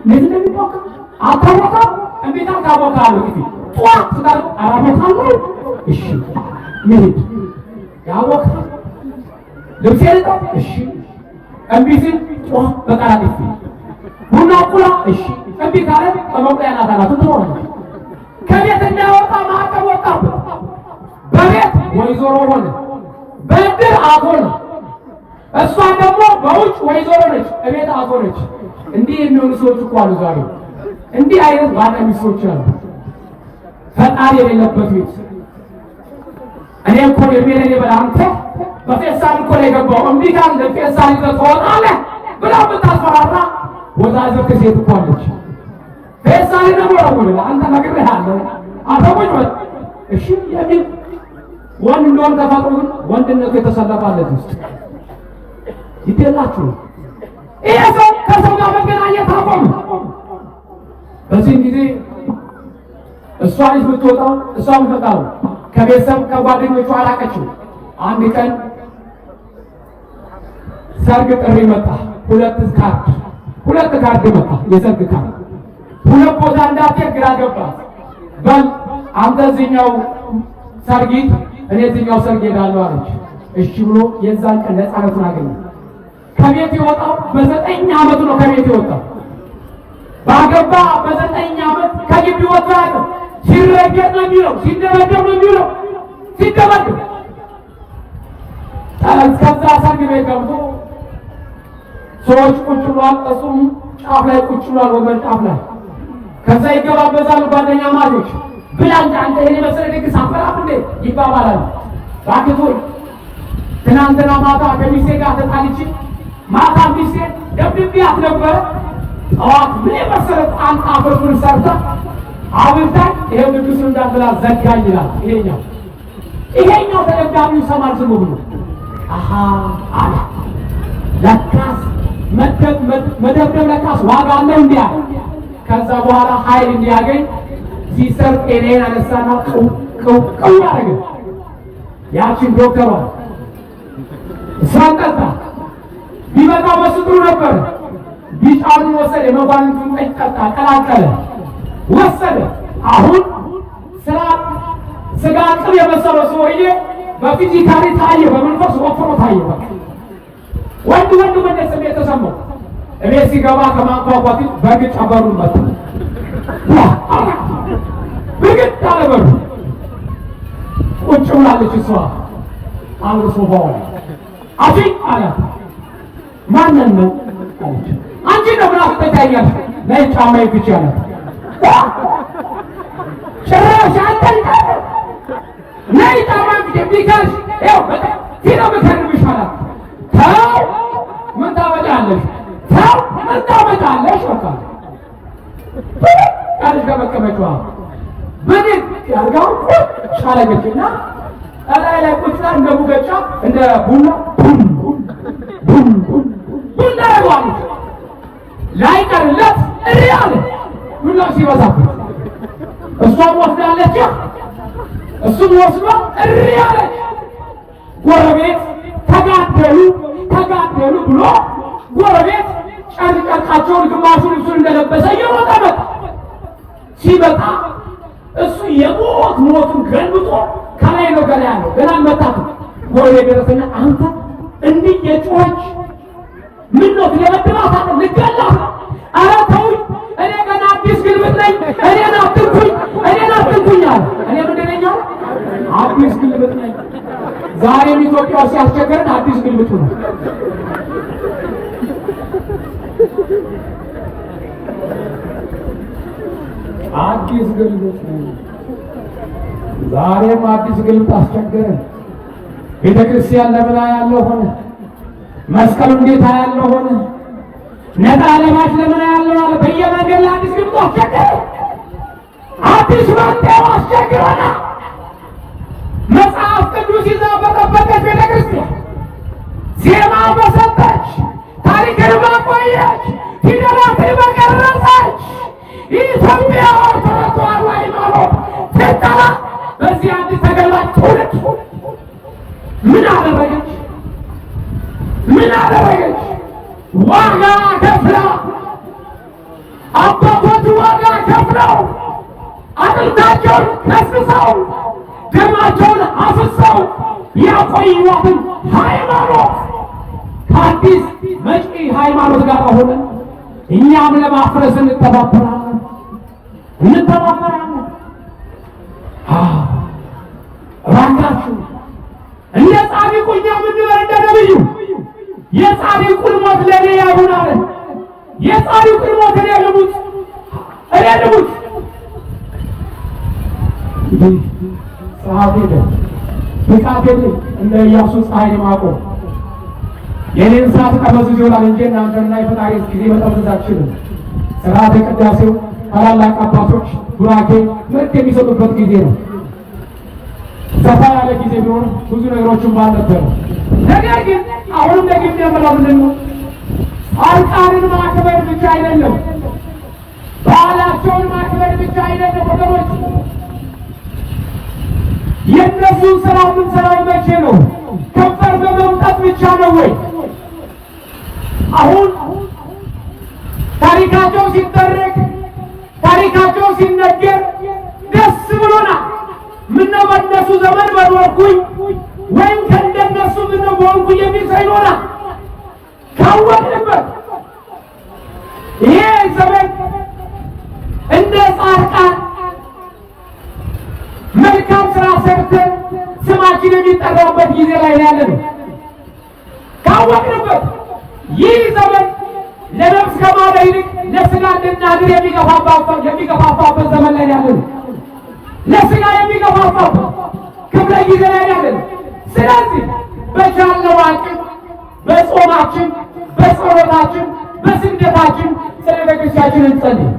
ለምን አታወቃ እንዴት አታወቃ አለው። ጧት ስላል አራመታሉ እሺ ይሄድ ያወቅ ልብስ ያለጣ እሺ እንቢዝን ጧት በቃላት ይፍ ቡና ቁላ እሺ እንቢ ካለ በመቁያ ናታናቱ ተወራ ከቤት እንዳወጣ ማዕቀብ ወጣበት። በቤት ወይዘሮ ሆነ በእድር አጎነ። እሷ ደግሞ በውጭ ወይዘሮ ነች፣ እቤት አጎነች። እንዲህ የሚሆኑ ሰዎች እኮ አሉ ዛሬ። እንዲህ አይነት ባለ ሚስቶች አሉ። ፈጣሪ የሌለበት ቤት። እኔ እኮ የሚለኝ በላንተ በፌሳል እኮ ነው የገባው። እምቢ ካለ ለፌሳል ይዘህ ትወጣለህ ብላ ብታስፈራራ ወዛዘር ከሴት እኮ አለች። ፌሳል ደግሞ ነው አንተ ነግሬሃለሁ አተቆጭ ወጥ እሺ የሚል ወንድ እንደሆነ ተፈጥሮ ወንድነቱ የተሰለፋለት ውስጥ ይተላችሁ። ይሄ ሰው ከሰው ጋር መገናኘት አቆመ። በዚህ ጊዜ እሷ ልጅ ብትወጣው እሷም ተጣው ከቤተሰብ ከጓደኞቿ አላቀችው። አንድ ቀን ሰርግ ጥሪ መጣ። ሁለት ካርድ መጣ። የሰርግ ካርድ ሁለት ቦታ እንዳትሄድ ግራ ገባ። በል አንተ እዚህኛው ሰርግ እኔ እዚህኛው ሰርግ ሄዳለሁ አለች። እሺ ብሎ የዛን ቀን ነፃነቱን አገኘ። ከቤት የወጣው በ9 ዓመቱ ነው። ከቤት የወጣው ባገባ በ9 ዓመት ከግቢ ወጣ። ሲረገጥ ነው የሚለው፣ ሲደበደብ ነው የሚለው። ሲደበደብ ከዛ ሰርግ ቤት ገብቶ ሰዎች ቁጭ ብሏል። እሱም ጫፍ ላይ ቁጭ ብሏል፣ ወንበር ጫፍ ላይ። ከዛ ይገባበዛሉ ጓደኛ ማቾች። ብላ እንጂ አንተ ይሄን መሰለ ደግስ አፈራፍ እንዴ ይባባላሉ። ባክቶይ ትናንትና ማታ ከሚስቴ ጋር ተጣልቼ ማታ ሚስቴ ደብድቤያት ነበረ። ጠዋት ምን መሰለ አንተ አፈርኩን ሰርታ አብልታኝ ይሄ ንጉስ እንዳብላ ዘጋኝ ይላል። ይሄኛው ተደጋሚው ሰማል ዝም ብሎ አሃ አለ ለካስ መደብደብ ለካስ ዋጋ አለው እንዲያ። ከዛ በኋላ ኃይል እንዲያገኝ ሲሰር ጤናዬን አነሳና ቀው ያደረገ ያችን ዶክተሯ እሷን ጠጣ። ቢመጣ በስጥሩ ነበር። ቢጫውን ወሰደ፣ የመኳንንቱን ጠጅ ጠጣ፣ ቀላቀለ፣ ወሰደ። አሁን ስጋ ቅብ የመሰለው ሰውዬ በፊዚካሊ ታየ፣ በመንፈስ ወፍሮ ታየ። ወንድ መነስም የተሰማው እቤት ሲገባ ከማንኳኳት በግጭ በሩን መታ። ብግድ አለ በሩ። ቁጭ ብላለች እሷ አንድ ሶፋው ላይ አጂ አላት። ማንን ነው አለች። አንቺ ነው ብላ ተታያለች። ነይ ጫማዬ ብቻ አላት። ጭራሽ አንተን ነይ ጫማዬ ብቻ ቢካሽ ያው ፊና በከርብሽ አላት። ተው ምን ታመጣለሽ? ተው ምን ታመጣለሽ? ወጣ ካለሽ ከመቀመጫዋ በደግ ያርጋው ሻለገችና ላይ ቁጭና እንደ ሙገጫ እንደ ቡና ቡና ያዋል ላይ ቀርለት እሪያለ ቡና ሲበዛበት እሷም ወስዳለች፣ እሱም ወስዶ እሪያለ። ጎረቤት ተጋደሉ ብሎ ጎረቤት ጨርቃቸውን ግማሹን እሱን እንደለበሰ እየሮጠ መጣ። ሲመጣ እሱ ሞቱን ገልብጦ ከላይ ነው ገና ያለው ገና አልመጣትም። ጎረቤት ደረሰና አንተ እንዲህ የጮች ምን ነው ለመድማታ ልገላት? ኧረ ተውኝ፣ እኔ ገና አዲስ ግልብጥ ነኝ፣ እኔን አትንኩኝ አለ። እኔ ምንድን ነኝ? አዲስ ግልብጥ ነኝ። ዛሬም ኢትዮጵያ ሲያስቸግረን አዲስ ግልብጡ ነው። አዲስ ግልብጥ ነኝ። ዛሬም አዲስ ግልብጥ አስቸገረን። ቤተ ክርስቲያን ለምና ያለው ሆነ፣ መስቀሉ እንዴታ ያለው ሆነ፣ ነጣ ለባሽ ለምና ያለው አለ። በየመንገድ አዲስ ግልብጥ አስቸገረ። አዲስ ማንጤው አስቸግረና መጽሐፍ ቅዱስ ይዛ በጠበቀች ቤተ ክርስቲያን ዜማ በሰጠች ታሪክን ባቆየች ፊደላትን በቀረጸች ኢትዮጵያ ኦርቶዶክስ ተዋሕዶ ሃይማኖት ትጠራ። በዚህ አዲስ ተገላጭ ትውልድ ምን አደረገች? ዋጋ ከፍላ አባቶች ዋጋ ከፍለው አጥንታቸውን ከስክሰው ደማቸውን አፍሰው ያቆዩዋትን ሃይማኖት ከአዲስ መጪ ሃይማኖት ጋር ሆነን እኛም ለማፍረስ እንተባበራለን። እባካችሁ እንደ ጻድቁ እኛ ምንበል እንደ ነብዩ የጻድቁን ሞት ለእኔ ያሁን አለ። የጻድቁን ሞት እኔ ልሙት። ጸሐፊ ብቃት እንደ ኢያሱ ፀሐይ ማቆም የኔን ሰዓት ቀመሱ ይሆናል እንጂ እናንተና የፈጣሪ ጊዜ መጠበቅ አትችሉም። ሥርዓተ ቅዳሴው ታላላቅ አባቶች ቡራኬ ምርት የሚሰጡበት ጊዜ ነው። ሰፋ ያለ ጊዜ ቢሆን ብዙ ነገሮችን ባልነበረ፣ ነገር ግን አሁንም ደግሜ የምለው ምንድን ነው? ጻድቃንን ማክበር ብቻ አይደለም፣ በዓላቸውን ማክበር ብቻ አይደለም ወገኖች። የእነሱን ስራ የምንሰራው መቼ ነው? ከንፈር በመምጠት ብቻ ነው ወይ? አሁን ታሪካቸው ሲተረክ ታሪካቸው ሲነገር ደስ ብሎናል። ምነው በእነሱ ዘመን በኖርኩኝ ወይም ከእንደነሱ ምነው በሆንኩኝ የሚል ሰው ይኖራል። ካወቅንበት ይሄ ዘመን እንደ ጻድቃን መልካም ስራ ሰርተን ስማችን የሚጠራበት ጊዜ ላይ ያለነው ካወቅንበት ይህ ዘመን ለነፍስ ከማዳን ይልቅ ለስጋ እንድናድር የሚገፋፋበት ዘመን ላይ ያለን፣ ለስጋ የሚገፋፋበት ክብረ ጊዜ ላይ ያለን። ስለዚህ በቻልነው አቅም በጾማችን፣ በጸሎታችን፣ በስግደታችን ስለ ቤተክርስቲያናችን እንጸልይ።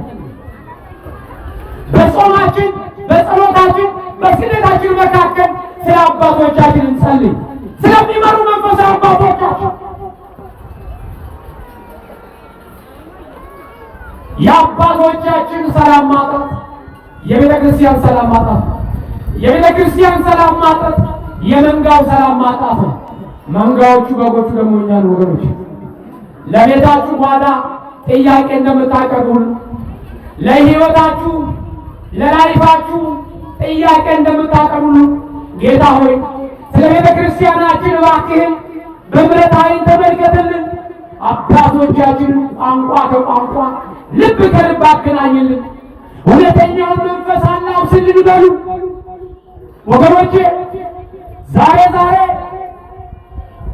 በጾማችን፣ በጸሎታችን፣ በስግደታችን መካከል ስለ አባቶቻችን እንጸልይ፣ ስለሚመሩ መንፈሳዊ አባቶቻችን። የአባቶቻችን ሰላም ማጣት የቤተ ክርስቲያን ሰላም ማጣት፣ የቤተ ክርስቲያን ሰላም ማጣት የመንጋው ሰላም ማጣት ነው። መንጋዎቹ በጎቹ ደግሞ እኛ ነን ወገኖች። ለቤታችሁ ጓዳ ጥያቄ እንደምታቀርቡን፣ ለሕይወታችሁ ለላይፋችሁ ጥያቄ እንደምታቀርቡን ጌታ ሆይ ስለ ቤተ ክርስቲያናችን እባክህን በምሕረት ዓይን ተመልከትልን። አባቶቻችን ቋንቋ ከቋንቋ ልብ ከልብ አገናኝልን። እውነተኛውን መንፈስ አላብስልን በሉ ወገኖቼ። ዛሬ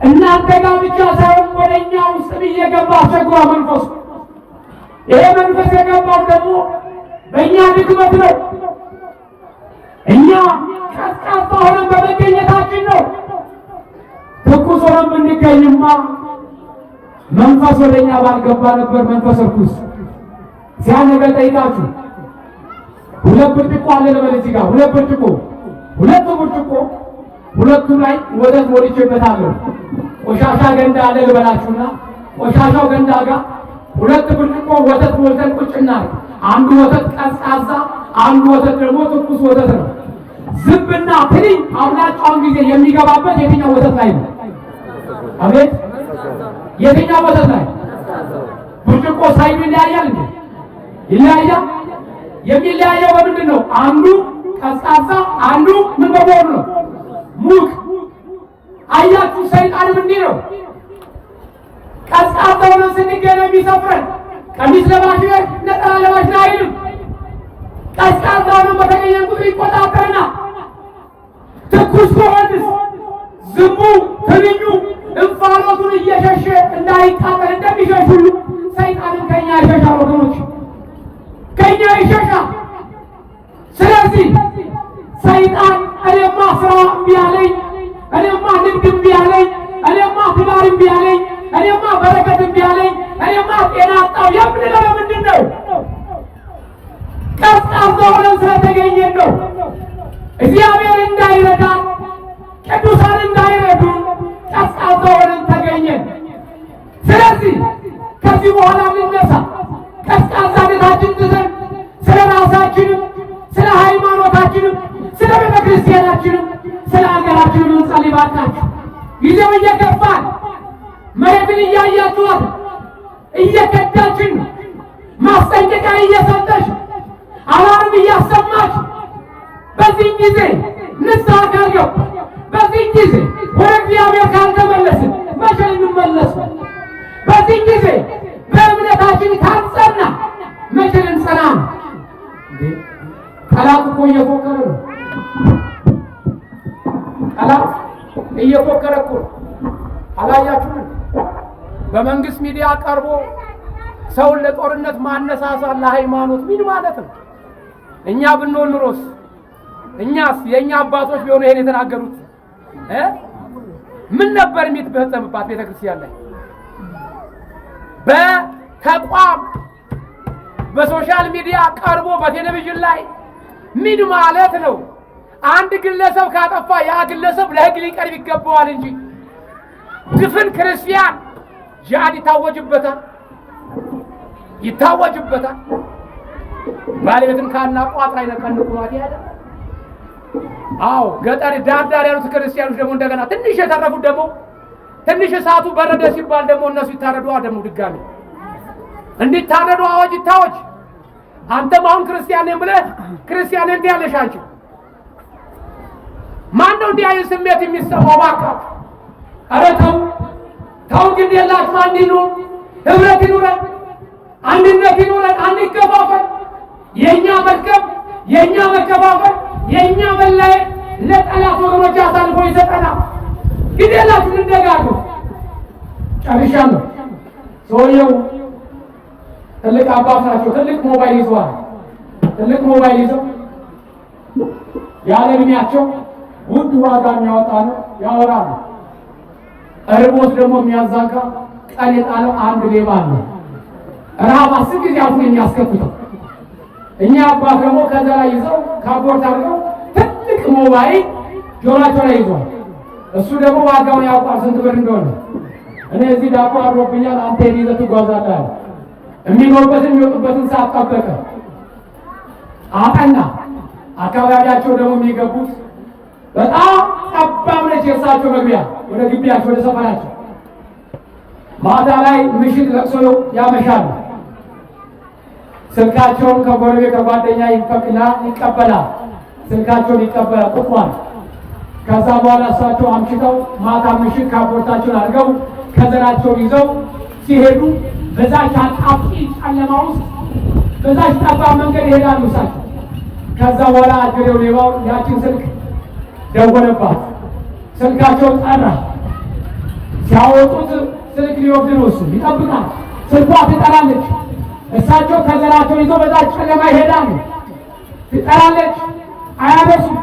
እናንተ ጋር ብቻ ሳይሆን ወደ እኛ ውስጥ እየገባ አስቸግሯ መንፈሱ። ይሄ መንፈስ የገባው ደግሞ በእኛ ድክመት ነው። እኛ ቀዝቃዛ ሆነን በመገኘታችን ነው። ትኩስ ሆነን ብንገኝማ መንፈስ ወደ እኛ ባልገባ ነበር። መንፈስ ርኩስ ሲያነገር ጠይቃችሁ ሁለት ብርጭቆ አለ ልበል እዚህ ጋር ሁለት ብርጭቆ፣ ሁለቱ ብርጭቆ ሁለቱም ላይ ወተት ሞልቼበታለሁ። ቆሻሻ ገንዳ አለ ልበላችሁና ቆሻሻው ገንዳ ጋር ሁለት ብርጭቆ ወተት ሞልተን ቁጭና አንዱ ወተት ቀዝቃዛ፣ አንዱ ወተት ደግሞ ትኩስ ወተት ነው። ዝብና ትንኝ አብላጫውን ጊዜ የሚገባበት የትኛው ወተት ላይ ነው? አቤት የትኛው ወተት ላይ? ብርጭቆ ሳይሉ ይለያያል እንዴ? ይለያያል። የሚለያየው በምንድን ነው? አንዱ ቀዝቃዛ፣ አንዱ ምን በመሆኑ ነው? ሙቅ። አያችሁ፣ ሰይጣንም እንዲህ ነው። ቀዝቃዛ ሆነን ስንገኝ የሚሰፍረን ቀሚስ ለባሽ ነጠላ ለባሽ አይልም። ቀዝቃዛ ሆነን በተገኘን ቁጥር ይቆጣጠርና ትኩስ ከሆንስ ዝንቡ ትንኙ እንፋሎቱን እየሸሸ እንዳይቃጠል እንደሚሸሽ ሁሉ ሰይጣንን ከኛ ይሸሻል ወገኖች፣ ከኛ ይሸሻል። ስለዚህ ሰይጣን እኔማ ስራ እምቢ አለኝ፣ እኔማ ንግድ እምቢ አለኝ፣ እኔማ ትዳር እምቢ አለኝ፣ እኔማ በረከት እምቢ አለኝ፣ እኔማ ጤና አጣሁ የምንለው ለምንድን ነው? ቀዝቃዛ ሆነን ስለተገኘን ነው። እግዚአብሔር እንዳይረዳን ቅዱሳን እንዳይረዱ ቀዝቃዛ ሆነን ተገኘን። ስለዚህ ከዚህ በኋላ እንነሳ። ቀዝቃዛነታችን ትተን ስለ ራሳችንም ስለ ሃይማኖታችንም ስለ ቤተ ክርስቲያናችንም ስለ ሀገራችንም እንጸልይ ባካችሁ። ጊዜው እየገፋን መሬትን እያያችኋት እየከዳችን ማስጠንቀቂያ እየሰጠች አላርም እያሰማች በዚህ ጊዜ ንስሐ ካልገባ በዚህ ጊዜ ወደ እግዚአብሔር ካልተመለስን መቼ እንመለስ? በዚህ ጊዜ በእምነታችን ካልጸና መቼ ልንጸና? ጠላት እኮ እየፎከረ ነው። ጠላት እየፎከረ እኮ አላያችሁም? በመንግስት ሚዲያ ቀርቦ ሰውን ለጦርነት ማነሳሳት ለሃይማኖት ምን ማለት ነው? እኛ ብንሆን ኑሮስ እኛስ የኛ አባቶች ቢሆኑ ይሄን የተናገሩት ምን ነበር የሚፈጸምባት ቤተክርስቲያን ላይ? በተቋም በሶሻል ሚዲያ ቀርቦ በቴሌቪዥን ላይ ምን ማለት ነው? አንድ ግለሰብ ካጠፋ ያ ግለሰብ ለሕግ ሊቀርብ ይገባዋል እንጂ ድፍን ክርስቲያን ጂሃድ ይታወጅበታል። ባለቤትን ካናቋጥራ ይነቀንቁማት ያለ። አዎ ገጠር ዳር ያሉት ክርስቲያኖች ደግሞ እንደገና ትንሽ የተረፉት ደግሞ ትንሽ እሳቱ በረደ ሲባል ደግሞ እነሱ ይታረዱ። ደግሞ ድጋሚ እንዲታረዱ አዋጅ ይታወጅ። አንተም አሁን ክርስቲያን ነኝ ብለህ ክርስቲያን እንት ያለሽ አንቺ ማን ነው እንዲህ አይነት ስሜት የሚሰማው? እባክህ ኧረ ተው ግን የላችሁም። አንድ ይኑር፣ ህብረት ይኑረን፣ አንድነት ይኑረን፣ አንከፋፈል። የእኛ መርከብ የእኛ መከፋፈል የእኛ መለያየት ለጠላት ወገኖች አሳልፎ ይሰጠናል። ግን የላችሁም እንደጋገሩ ጨርሻለሁ። ሰውየው ትልቅ አባት ናቸው። ትልቅ ሞባይል ይዘዋል። ትልቅ ሞባይል ይዘው ያለ እድሜያቸው ውድ ዋጋ የሚያወጣ ነው ያወራሉ። እርቦት ደግሞ የሚያዛጋ ቀን የጣለው አንድ ሌባ አለ። ረሃብ 10 ጊዜ አፉን የሚያስከፍተው እኛ አባት ደግሞ ከዛ ላይ ይዘው ካፖርት አድርገው ትልቅ ሞባይል ጆሮአቸው ላይ ይዟል። እሱ ደግሞ ዋጋውን ያውቃል ስንት ብር እንደሆነ። እኔ እዚህ ዳቦ አድሮብኛል አንተ ይዘህ ትጓዛለህ። የሚኖርበትን የሚወጡበትን ሰዓት ጠበቀ። አጠና። አካባቢያቸው ደግሞ የሚገቡት በጣም ጠባብ ነች የእርሳቸው መግቢያ ወደ ግቢያቸው ወደ ሰፈራቸው። ማታ ላይ ምሽት ለቅሶ ያመሻሉ። ስልካቸውን ከጎረቤት ከጓደኛ ይቀበላል። ስልካቸውን ይቀበላል ቁጥሯል። ከዛ በኋላ እሳቸው አምሽተው ማታ ምሽት ካፖርታቸውን አድርገው ከዘራቸውን ይዘው ሲሄዱ በዛች አጣብቂ ጨለማ ውስጥ በዛች ጠባብ መንገድ ይሄዳሉ እሳቸው። ከዛ በኋላ አጀሬው ሌባው ያችን ስልክ ደወለባት። ስልካቸውን ጠራ። ሲያወጡት ስልክ ሊወስድ ነው እሱ ይጠብቃል። ስልኳ ትጠራለች። እሳቸው ከዘራቸው ይዘው በዛች ጨለማ ይሄዳሉ። ትጠራለች፣ አያነሱም።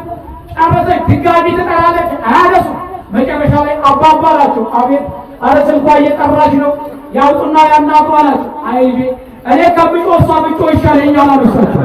ጨረሰች፣ ድጋሚ ትጠራለች፣ አያነሱም። መጨረሻ ላይ አባባ አላቸው። አቤት፣ አረ ስልኳ እየጠራች ነው ያውጡና ያናግሩ አላቸው። አይ ልጄ እኔ ከብጮ እሷ ብጮ ይሻለኛል አሉ እሳቸው።